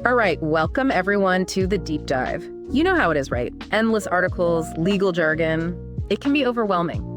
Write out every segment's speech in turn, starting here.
All right, welcome everyone to the deep dive. You know how it is, right? Endless articles, legal jargon. It can be overwhelming.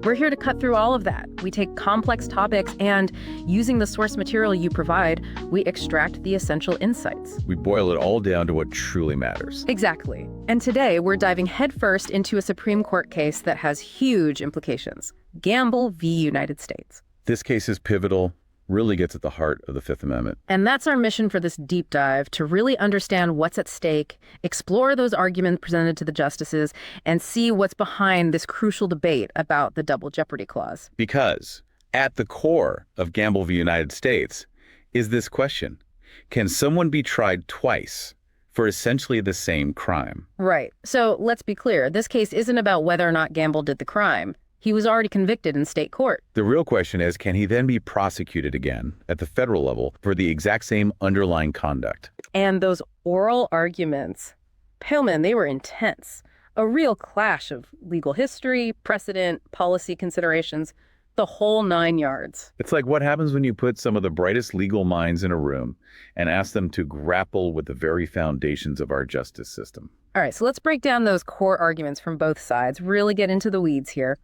We're here to cut through all of that. We take complex topics and, using the source material you provide, we extract the essential insights. We boil it all down to what truly matters. Exactly. And today, we're diving headfirst into a Supreme Court case that has huge implications. Gamble v. United States. This case is pivotal, really gets at the heart of the Fifth Amendment. And that's our mission for this deep dive, to really understand what's at stake, explore those arguments presented to the justices, and see what's behind this crucial debate about the double jeopardy clause. Because at the core of Gamble v. United States is this question: can someone be tried twice for essentially the same crime? Right. So let's be clear. This case isn't about whether or not Gamble did the crime. He was already convicted in state court. The real question is, can he then be prosecuted again at the federal level for the exact same underlying conduct? And those oral arguments, Paleman, they were intense. A real clash of legal history, precedent, policy considerations, the whole 9 yards. It's like what happens when you put some of the brightest legal minds in a room and ask them to grapple with the very foundations of our justice system. All right, so let's break down those core arguments from both sides, really get into the weeds here.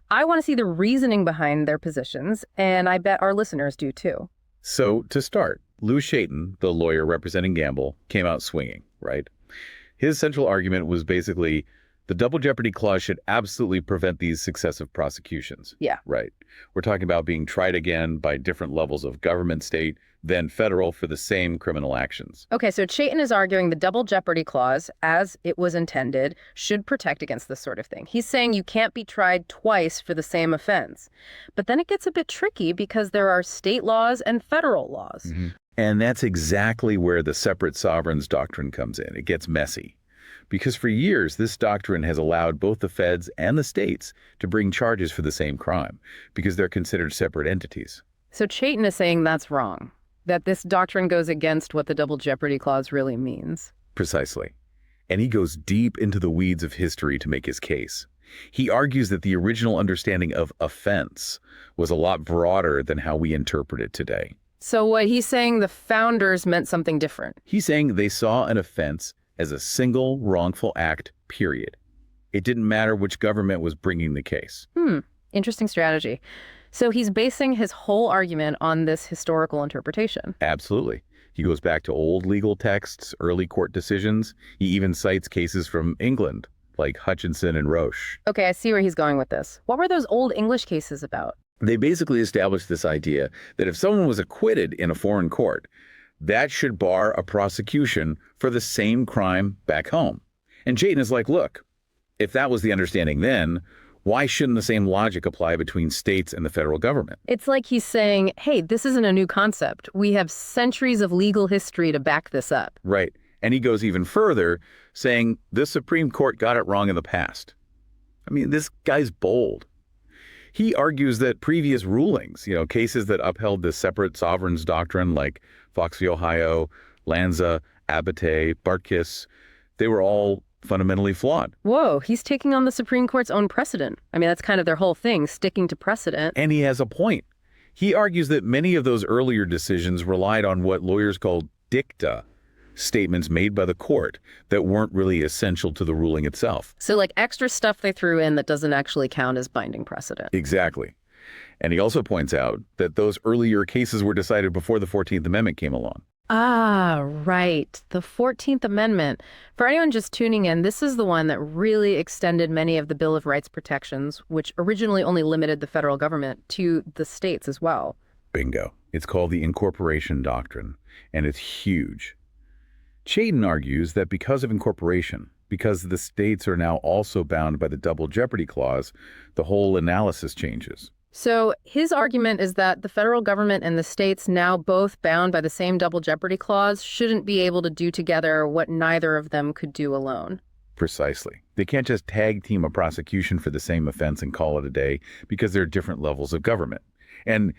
I want to see the reasoning behind their positions, and I bet our listeners do too. So to start, Louis Shaiten, the lawyer representing Gamble, came out swinging, right? His central argument was basically the double jeopardy clause should absolutely prevent these successive prosecutions. Yeah. Right. We're talking about being tried again by different levels of government, state, then federal for the same criminal actions. Okay, so Shaiten is arguing the double jeopardy clause, as it was intended, should protect against this sort of thing. He's saying you can't be tried twice for the same offense. But then it gets a bit tricky because there are state laws and federal laws. Mm-hmm. And that's exactly where the separate sovereigns doctrine comes in. It gets messy. Because for years, this doctrine has allowed both the feds and the states to bring charges for the same crime because they're considered separate entities. So Shaiten is saying that's wrong, that this doctrine goes against what the double jeopardy clause really means. Precisely. And he goes deep into the weeds of history to make his case. He argues that the original understanding of offense was a lot broader than how we interpret it today. So what he's saying, the founders meant something different. He's saying they saw an offense as a single wrongful act, period. It didn't matter which government was bringing the case. Interesting strategy. So he's basing his whole argument on this historical interpretation. Absolutely. He goes back to old legal texts, early court decisions. He even cites cases from England, like Hutchinson and Roche. Okay, I see where he's going with this. What were those old English cases about? They basically established this idea that if someone was acquitted in a foreign court, that should bar a prosecution for the same crime back home. And Shaiten is like, look, if that was the understanding then, why shouldn't the same logic apply between states and the federal government? It's like he's saying, hey, this isn't a new concept. We have centuries of legal history to back this up. Right. And he goes even further, saying the Supreme Court got it wrong in the past. I mean, this guy's bold. He argues that previous rulings, cases that upheld the separate sovereigns doctrine like Fox v. Ohio, Lanza, Abate, Bartkiss, they were all fundamentally flawed. Whoa, he's taking on the Supreme Court's own precedent. I mean, that's kind of their whole thing, sticking to precedent. And he has a point. He argues that many of those earlier decisions relied on what lawyers call dicta, statements made by the court that weren't really essential to the ruling itself. So like extra stuff they threw in that doesn't actually count as binding precedent. Exactly. And he also points out that those earlier cases were decided before the 14th Amendment came along. Ah, right. The 14th Amendment. For anyone just tuning in, this is the one that really extended many of the Bill of Rights protections, which originally only limited the federal government to the states as well. Bingo. It's called the incorporation doctrine, and it's huge. Shaiten argues that because of incorporation, because the states are now also bound by the double jeopardy clause, the whole analysis changes. So his argument is that the federal government and the states, now both bound by the same double jeopardy clause, shouldn't be able to do together what neither of them could do alone. Precisely. They can't just tag team a prosecution for the same offense and call it a day because there are different levels of government. And,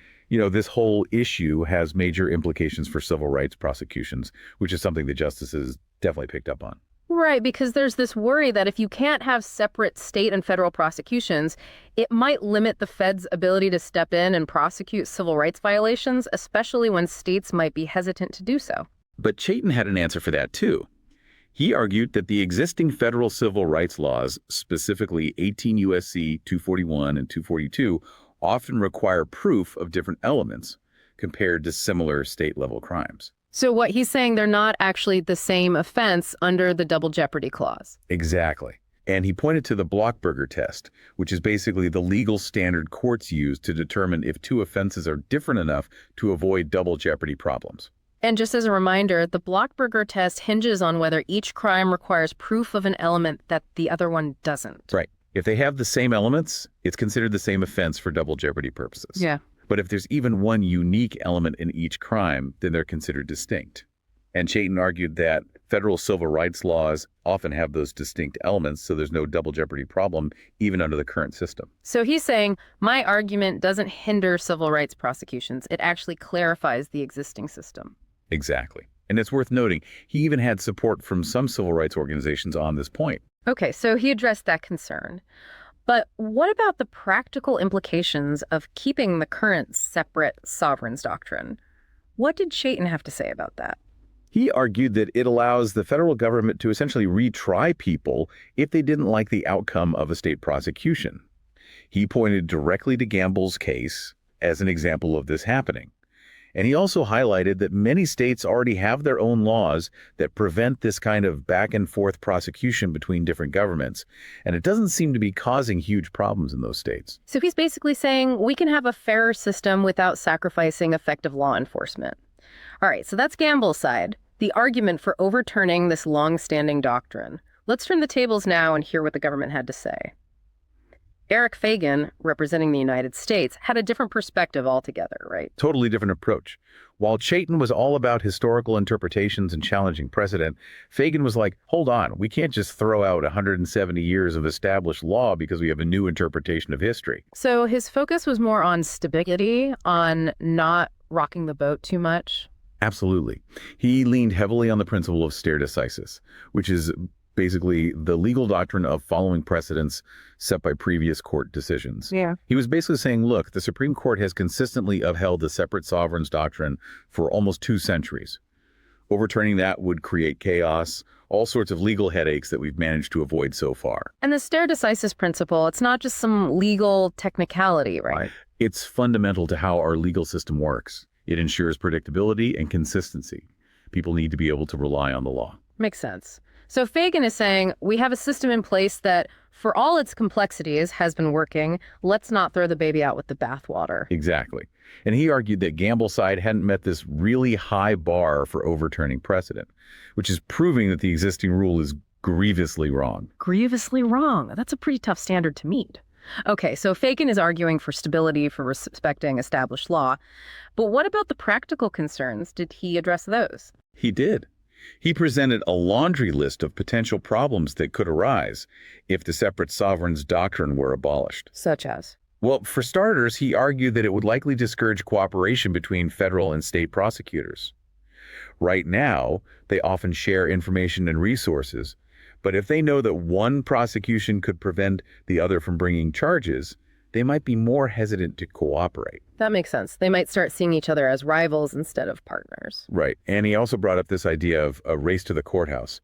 this whole issue has major implications for civil rights prosecutions, which is something the justices definitely picked up on. Right, because there's this worry that if you can't have separate state and federal prosecutions, it might limit the feds' ability to step in and prosecute civil rights violations, especially when states might be hesitant to do so. But Shaiten had an answer for that too. He argued that the existing federal civil rights laws, specifically 18 U.S.C. 241 and 242, often require proof of different elements compared to similar state-level crimes. So what he's saying, they're not actually the same offense under the double jeopardy clause. Exactly. And he pointed to the Blockberger test, which is basically the legal standard courts use to determine if two offenses are different enough to avoid double jeopardy problems. And just as a reminder, the Blockberger test hinges on whether each crime requires proof of an element that the other one doesn't. Right. If they have the same elements, it's considered the same offense for double jeopardy purposes. Yeah. But if there's even one unique element in each crime, then they're considered distinct. And Shaiten argued that federal civil rights laws often have those distinct elements, so there's no double jeopardy problem even under the current system. So he's saying, my argument doesn't hinder civil rights prosecutions. It actually clarifies the existing system. Exactly. And it's worth noting, he even had support from some civil rights organizations on this point. Okay, so he addressed that concern. But what about the practical implications of keeping the current separate sovereigns doctrine? What did Shaiten have to say about that? He argued that it allows the federal government to essentially retry people if they didn't like the outcome of a state prosecution. He pointed directly to Gamble's case as an example of this happening. And he also highlighted that many states already have their own laws that prevent this kind of back and forth prosecution between different governments. And it doesn't seem to be causing huge problems in those states. So he's basically saying we can have a fairer system without sacrificing effective law enforcement. All right, so that's Gamble's side, the argument for overturning this long-standing doctrine. Let's turn the tables now and hear what the government had to say. Eric Fagan, representing the United States, had a different perspective altogether, right? Totally different approach. While Shaiten was all about historical interpretations and challenging precedent, Fagan was like, hold on, we can't just throw out 170 years of established law because we have a new interpretation of history. So his focus was more on stability, on not rocking the boat too much. Absolutely. He leaned heavily on the principle of stare decisis, which is basically the legal doctrine of following precedents set by previous court decisions. Yeah. He was basically saying, look, the Supreme Court has consistently upheld the separate sovereigns doctrine for almost 2 centuries. Overturning that would create chaos, all sorts of legal headaches that we've managed to avoid so far. And the stare decisis principle, it's not just some legal technicality, right? It's fundamental to how our legal system works. It ensures predictability and consistency. People need to be able to rely on the law. Makes sense. So Fagan is saying we have a system in place that, for all its complexities, has been working. Let's not throw the baby out with the bathwater. Exactly. And he argued that Gamble's side hadn't met this really high bar for overturning precedent, which is proving that the existing rule is grievously wrong. Grievously wrong. That's a pretty tough standard to meet. Okay, so Fagan is arguing for stability, for respecting established law. But what about the practical concerns? Did he address those? He did. He presented a laundry list of potential problems that could arise if the separate sovereigns doctrine were abolished. Such as? Well, for starters, he argued that it would likely discourage cooperation between federal and state prosecutors. Right now, they often share information and resources, but if they know that one prosecution could prevent the other from bringing charges, they might be more hesitant to cooperate. That makes sense. They might start seeing each other as rivals instead of partners. Right. And he also brought up this idea of a race to the courthouse.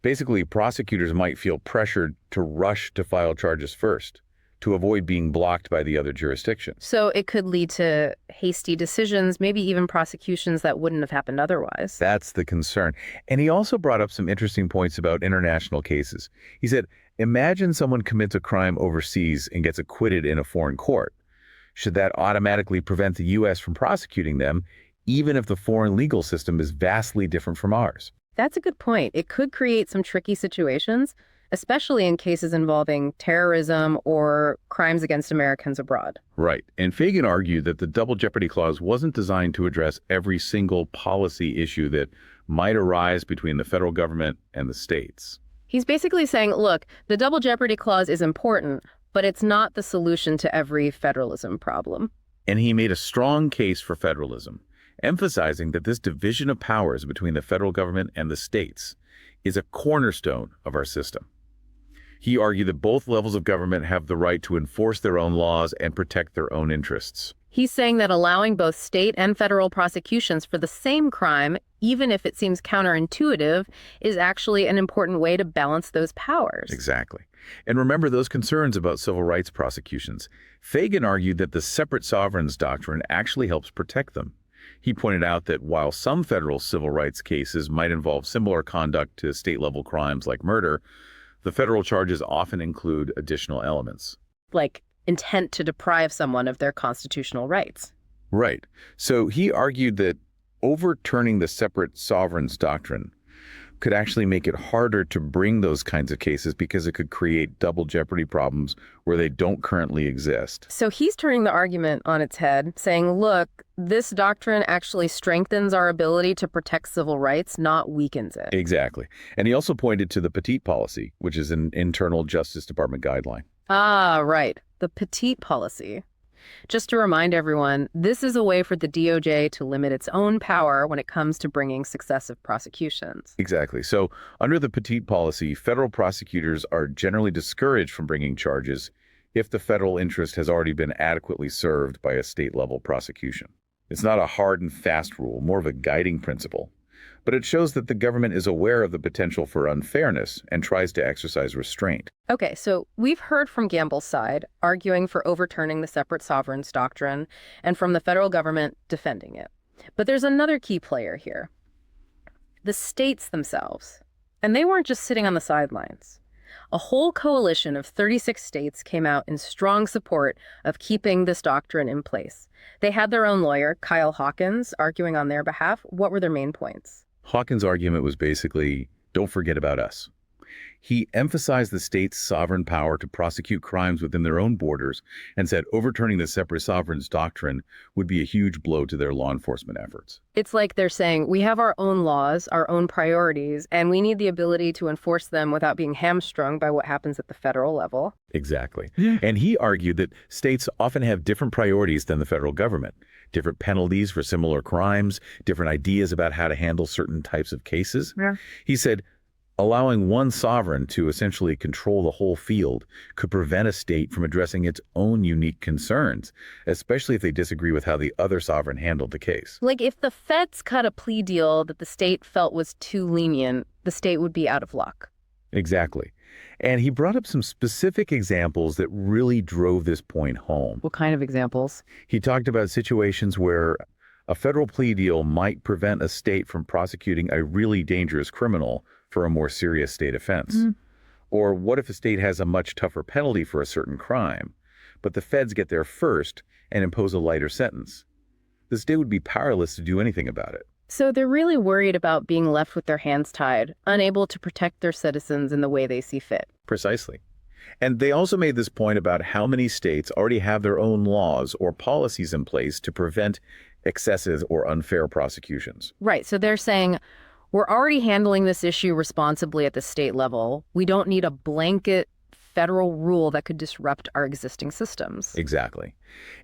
Basically, prosecutors might feel pressured to rush to file charges first to avoid being blocked by the other jurisdiction. So it could lead to hasty decisions, maybe even prosecutions that wouldn't have happened otherwise. That's the concern. And he also brought up some interesting points about international cases. He said, imagine someone commits a crime overseas and gets acquitted in a foreign court. Should that automatically prevent the U.S. from prosecuting them, even if the foreign legal system is vastly different from ours? That's a good point. It could create some tricky situations, especially in cases involving terrorism or crimes against Americans abroad. Right. And Fagan argued that the double jeopardy clause wasn't designed to address every single policy issue that might arise between the federal government and the states. He's basically saying, look, the double jeopardy clause is important, but it's not the solution to every federalism problem. And he made a strong case for federalism, emphasizing that this division of powers between the federal government and the states is a cornerstone of our system. He argued that both levels of government have the right to enforce their own laws and protect their own interests. He's saying that allowing both state and federal prosecutions for the same crime, even if it seems counterintuitive, is actually an important way to balance those powers. Exactly. And remember those concerns about civil rights prosecutions. Fagan argued that the separate sovereigns doctrine actually helps protect them. He pointed out that while some federal civil rights cases might involve similar conduct to state-level crimes like murder, the federal charges often include additional elements. Like intent to deprive someone of their constitutional rights. Right. So he argued that overturning the separate sovereigns doctrine could actually make it harder to bring those kinds of cases because it could create double jeopardy problems where they don't currently exist. So he's turning the argument on its head, saying, look, this doctrine actually strengthens our ability to protect civil rights, not weakens it. Exactly. And he also pointed to the Petite policy, which is an internal Justice Department guideline. Ah, right. The Petite policy. Just to remind everyone, this is a way for the DOJ to limit its own power when it comes to bringing successive prosecutions. Exactly. So under the Petite policy, federal prosecutors are generally discouraged from bringing charges if the federal interest has already been adequately served by a state-level prosecution. It's not a hard and fast rule, more of a guiding principle. But it shows that the government is aware of the potential for unfairness and tries to exercise restraint. Okay, so we've heard from Gamble's side arguing for overturning the separate sovereigns doctrine and from the federal government defending it. But there's another key player here. The states themselves. And they weren't just sitting on the sidelines. A whole coalition of 36 states came out in strong support of keeping this doctrine in place. They had their own lawyer, Kyle Hawkins, arguing on their behalf. What were their main points? Hawkins' argument was basically, don't forget about us. He emphasized the state's sovereign power to prosecute crimes within their own borders and said overturning the separate sovereigns doctrine would be a huge blow to their law enforcement efforts. It's like they're saying, we have our own laws, our own priorities, and we need the ability to enforce them without being hamstrung by what happens at the federal level. Exactly. And he argued that states often have different priorities than the federal government. Different penalties for similar crimes, different ideas about how to handle certain types of cases. Yeah. He said, allowing one sovereign to essentially control the whole field could prevent a state from addressing its own unique concerns, especially if they disagree with how the other sovereign handled the case. Like if the feds cut a plea deal that the state felt was too lenient, the state would be out of luck. Exactly. And he brought up some specific examples that really drove this point home. What kind of examples? He talked about situations where a federal plea deal might prevent a state from prosecuting a really dangerous criminal for a more serious state offense. Or what if a state has a much tougher penalty for a certain crime, but the feds get there first and impose a lighter sentence? The state would be powerless to do anything about it. So they're really worried about being left with their hands tied, unable to protect their citizens in the way they see fit. Precisely. And they also made this point about how many states already have their own laws or policies in place to prevent excessive or unfair prosecutions. Right. So they're saying, we're already handling this issue responsibly at the state level. We don't need a blanket federal rule that could disrupt our existing systems. Exactly.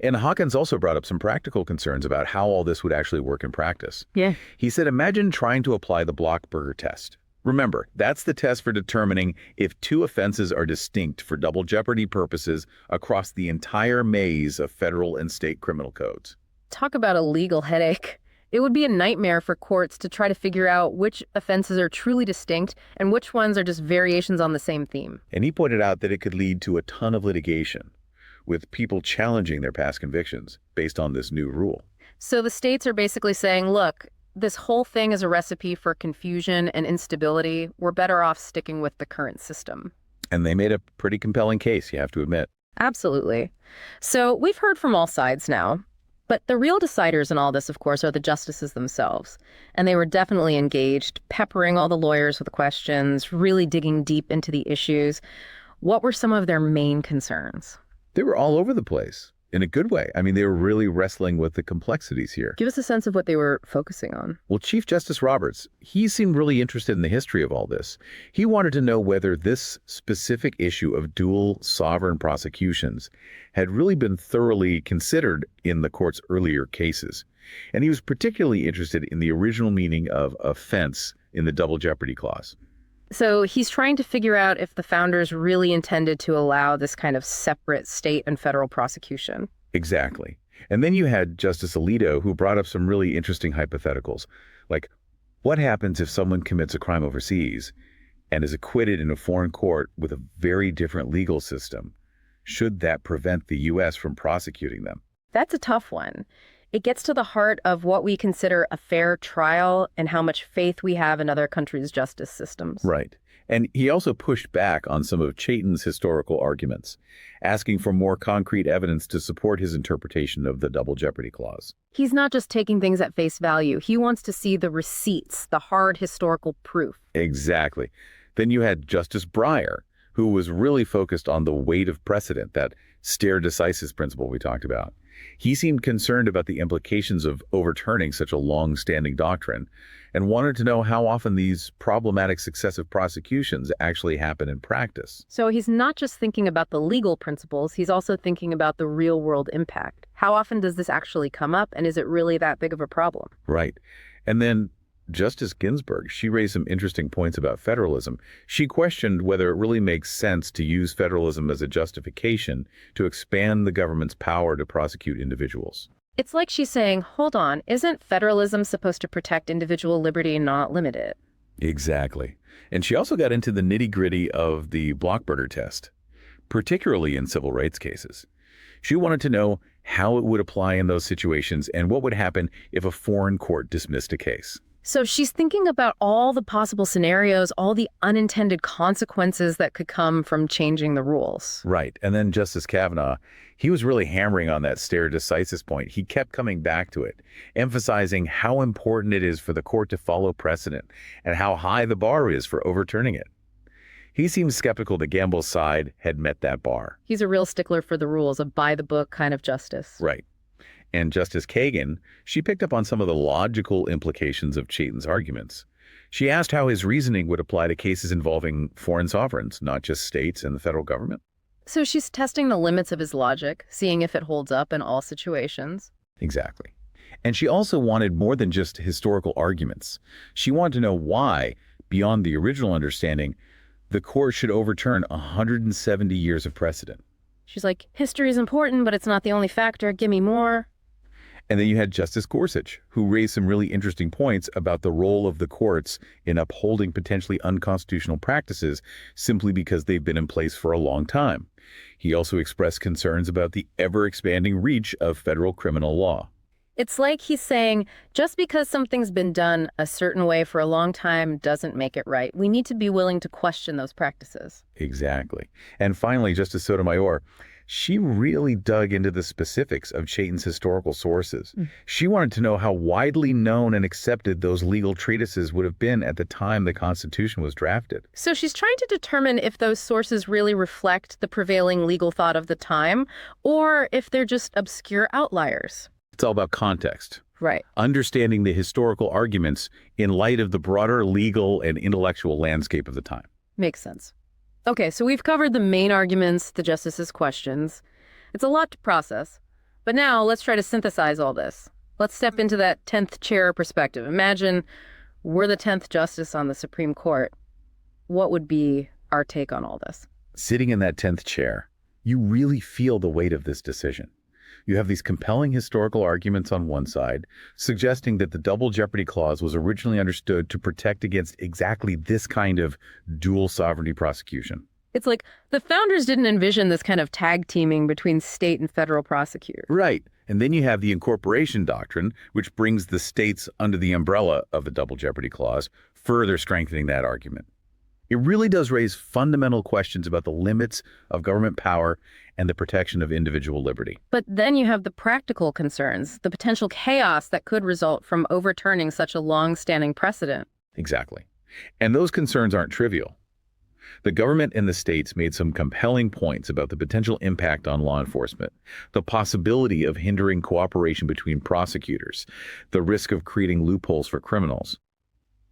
And Hawkins also brought up some practical concerns about how all this would actually work in practice. Yeah. He said, imagine trying to apply the Blockberger test. Remember, that's the test for determining if two offenses are distinct for double jeopardy purposes across the entire maze of federal and state criminal codes. Talk about a legal headache. It would be a nightmare for courts to try to figure out which offenses are truly distinct and which ones are just variations on the same theme. And he pointed out that it could lead to a ton of litigation, with people challenging their past convictions based on this new rule. So the states are basically saying, look, this whole thing is a recipe for confusion and instability. We're better off sticking with the current system. And they made a pretty compelling case, you have to admit. Absolutely. So we've heard from all sides now. But the real deciders in all this, of course, are the justices themselves. And they were definitely engaged, peppering all the lawyers with questions, really digging deep into the issues. What were some of their main concerns? They were all over the place, in a good way. I mean, they were really wrestling with the complexities here. Give us a sense of what they were focusing on. Well, Chief Justice Roberts, he seemed really interested in the history of all this. He wanted to know whether this specific issue of dual sovereign prosecutions had really been thoroughly considered in the court's earlier cases. And he was particularly interested in the original meaning of offense in the double jeopardy clause. So he's trying to figure out if the founders really intended to allow this kind of separate state and federal prosecution. Exactly. And then you had Justice Alito, who brought up some really interesting hypotheticals, like what happens if someone commits a crime overseas and is acquitted in a foreign court with a very different legal system? Should that prevent the U.S. from prosecuting them? That's a tough one. It gets to the heart of what we consider a fair trial and how much faith we have in other countries' justice systems. Right. And he also pushed back on some of Shaiten's historical arguments, asking for more concrete evidence to support his interpretation of the double jeopardy clause. He's not just taking things at face value. He wants to see the receipts, the hard historical proof. Exactly. Then you had Justice Breyer, who was really focused on the weight of precedent, that stare decisis principle we talked about. He seemed concerned about the implications of overturning such a long-standing doctrine and wanted to know how often these problematic successive prosecutions actually happen in practice. So he's not just thinking about the legal principles, he's also thinking about the real-world impact. How often does this actually come up, and is it really that big of a problem? Right. And then Justice Ginsburg, she raised some interesting points about federalism. She questioned whether it really makes sense to use federalism as a justification to expand the government's power to prosecute individuals. It's like she's saying, hold on, isn't federalism supposed to protect individual liberty and not limit it? Exactly. And she also got into the nitty-gritty of the Blockburger test, particularly in civil rights cases. She wanted to know how it would apply in those situations and what would happen if a foreign court dismissed a case. So she's thinking about all the possible scenarios, all the unintended consequences that could come from changing the rules. Right. And then Justice Kavanaugh, he was really hammering on that stare decisis point. He kept coming back to it, emphasizing how important it is for the court to follow precedent and how high the bar is for overturning it. He seems skeptical that Gamble's side had met that bar. He's a real stickler for the rules, a by-the-book kind of justice. Right. And Justice Kagan, she picked up on some of the logical implications of Shaiten's arguments. She asked how his reasoning would apply to cases involving foreign sovereigns, not just states and the federal government. So she's testing the limits of his logic, seeing if it holds up in all situations. Exactly. And she also wanted more than just historical arguments. She wanted to know why, beyond the original understanding, the court should overturn 170 years of precedent. She's like, history is important, but it's not the only factor. Give me more. And then you had Justice Gorsuch, who raised some really interesting points about the role of the courts in upholding potentially unconstitutional practices simply because they've been in place for a long time. He also expressed concerns about the ever-expanding reach of federal criminal law. It's like he's saying, just because something's been done a certain way for a long time doesn't make it right. We need to be willing to question those practices. Exactly. And finally, Justice Sotomayor, she really dug into the specifics of Shaiten's historical sources. She wanted to know how widely known and accepted those legal treatises would have been at the time the Constitution was drafted. So she's trying to determine if those sources really reflect the prevailing legal thought of the time, or if they're just obscure outliers. It's all about context. Right. Understanding the historical arguments in light of the broader legal and intellectual landscape of the time. Makes sense. Okay, so we've covered the main arguments, the justices' questions. It's a lot to process. But now let's try to synthesize all this. Let's step into that 10th chair perspective. Imagine we're the 10th justice on the Supreme Court. What would be our take on all this? Sitting in that 10th chair, you really feel the weight of this decision. You have these compelling historical arguments on one side, suggesting that the double jeopardy clause was originally understood to protect against exactly this kind of dual sovereignty prosecution. It's like the founders didn't envision this kind of tag teaming between state and federal prosecutors. Right. And then you have the incorporation doctrine, which brings the states under the umbrella of the double jeopardy clause, further strengthening that argument. It really does raise fundamental questions about the limits of government power and the protection of individual liberty. But then you have the practical concerns, the potential chaos that could result from overturning such a long-standing precedent. Exactly. And those concerns aren't trivial. The government and the states made some compelling points about the potential impact on law enforcement, the possibility of hindering cooperation between prosecutors, the risk of creating loopholes for criminals.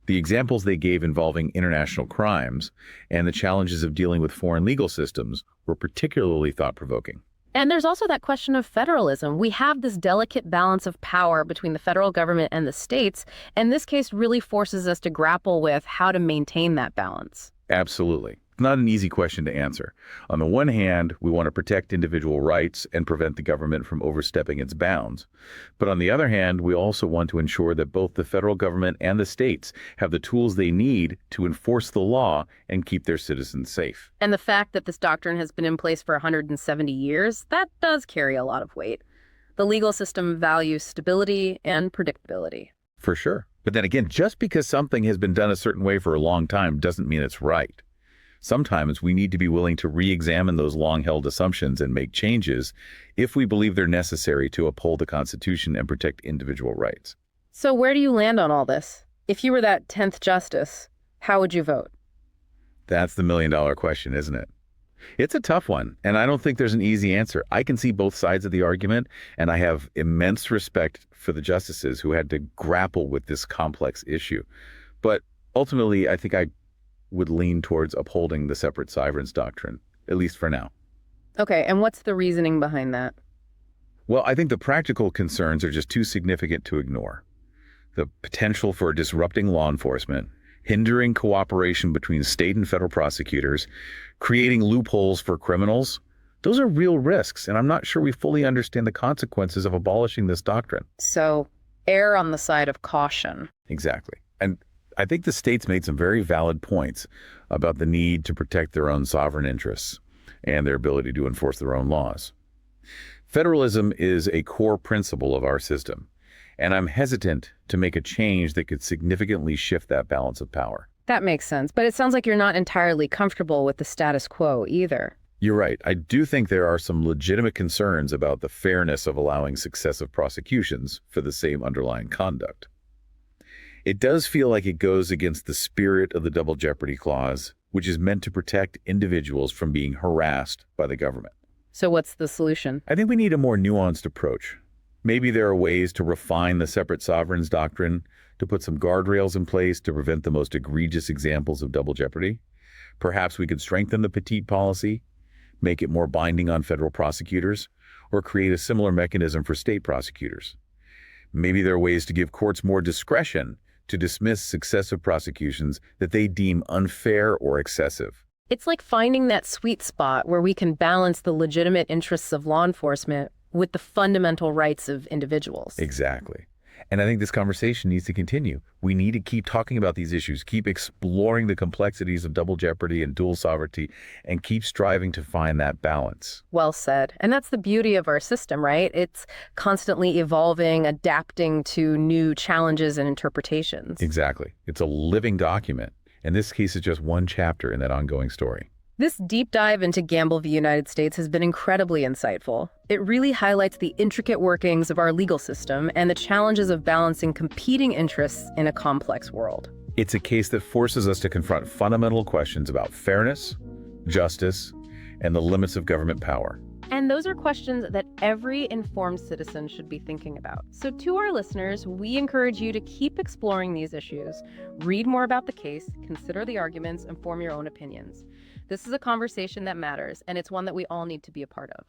The examples they gave involving international crimes and the challenges of dealing with foreign legal systems were particularly thought-provoking. And there's also that question of federalism. We have this delicate balance of power between the federal government and the states, and this case really forces us to grapple with how to maintain that balance. Absolutely. It's not an easy question to answer. On the one hand, we want to protect individual rights and prevent the government from overstepping its bounds. But on the other hand, we also want to ensure that both the federal government and the states have the tools they need to enforce the law and keep their citizens safe. And the fact that this doctrine has been in place for 170 years, that does carry a lot of weight. The legal system values stability and predictability. For sure. But then again, just because something has been done a certain way for a long time doesn't mean it's right. Sometimes we need to be willing to re-examine those long-held assumptions and make changes if we believe they're necessary to uphold the Constitution and protect individual rights. So where do you land on all this? If you were that 10th justice, how would you vote? That's the million-dollar question, isn't it? It's a tough one, and I don't think there's an easy answer. I can see both sides of the argument, and I have immense respect for the justices who had to grapple with this complex issue. But ultimately, I think I would lean towards upholding the separate sovereigns doctrine, at least for now. Okay, and what's the reasoning behind that? Well, I think the practical concerns are just too significant to ignore. The potential for disrupting law enforcement, hindering cooperation between state and federal prosecutors, creating loopholes for criminals, those are real risks, and I'm not sure we fully understand the consequences of abolishing this doctrine. So, err on the side of caution. Exactly. And I think the states made some very valid points about the need to protect their own sovereign interests and their ability to enforce their own laws. Federalism is a core principle of our system, and I'm hesitant to make a change that could significantly shift that balance of power. That makes sense, but it sounds like you're not entirely comfortable with the status quo either. You're right. I do think there are some legitimate concerns about the fairness of allowing successive prosecutions for the same underlying conduct. It does feel like it goes against the spirit of the Double Jeopardy Clause, which is meant to protect individuals from being harassed by the government. So what's the solution? I think we need a more nuanced approach. Maybe there are ways to refine the separate sovereigns doctrine, to put some guardrails in place to prevent the most egregious examples of double jeopardy. Perhaps we could strengthen the petite policy, make it more binding on federal prosecutors, or create a similar mechanism for state prosecutors. Maybe there are ways to give courts more discretion to dismiss successive prosecutions that they deem unfair or excessive. It's like finding that sweet spot where we can balance the legitimate interests of law enforcement with the fundamental rights of individuals. Exactly. And I think this conversation needs to continue. We need to keep talking about these issues, keep exploring the complexities of double jeopardy and dual sovereignty, and keep striving to find that balance. Well said. And that's the beauty of our system, right? It's constantly evolving, adapting to new challenges and interpretations. Exactly. It's a living document. And this case is just one chapter in that ongoing story. This deep dive into Gamble v. United States has been incredibly insightful. It really highlights the intricate workings of our legal system and the challenges of balancing competing interests in a complex world. It's a case that forces us to confront fundamental questions about fairness, justice, and the limits of government power. And those are questions that every informed citizen should be thinking about. So to our listeners, we encourage you to keep exploring these issues, read more about the case, consider the arguments, and form your own opinions. This is a conversation that matters, and it's one that we all need to be a part of.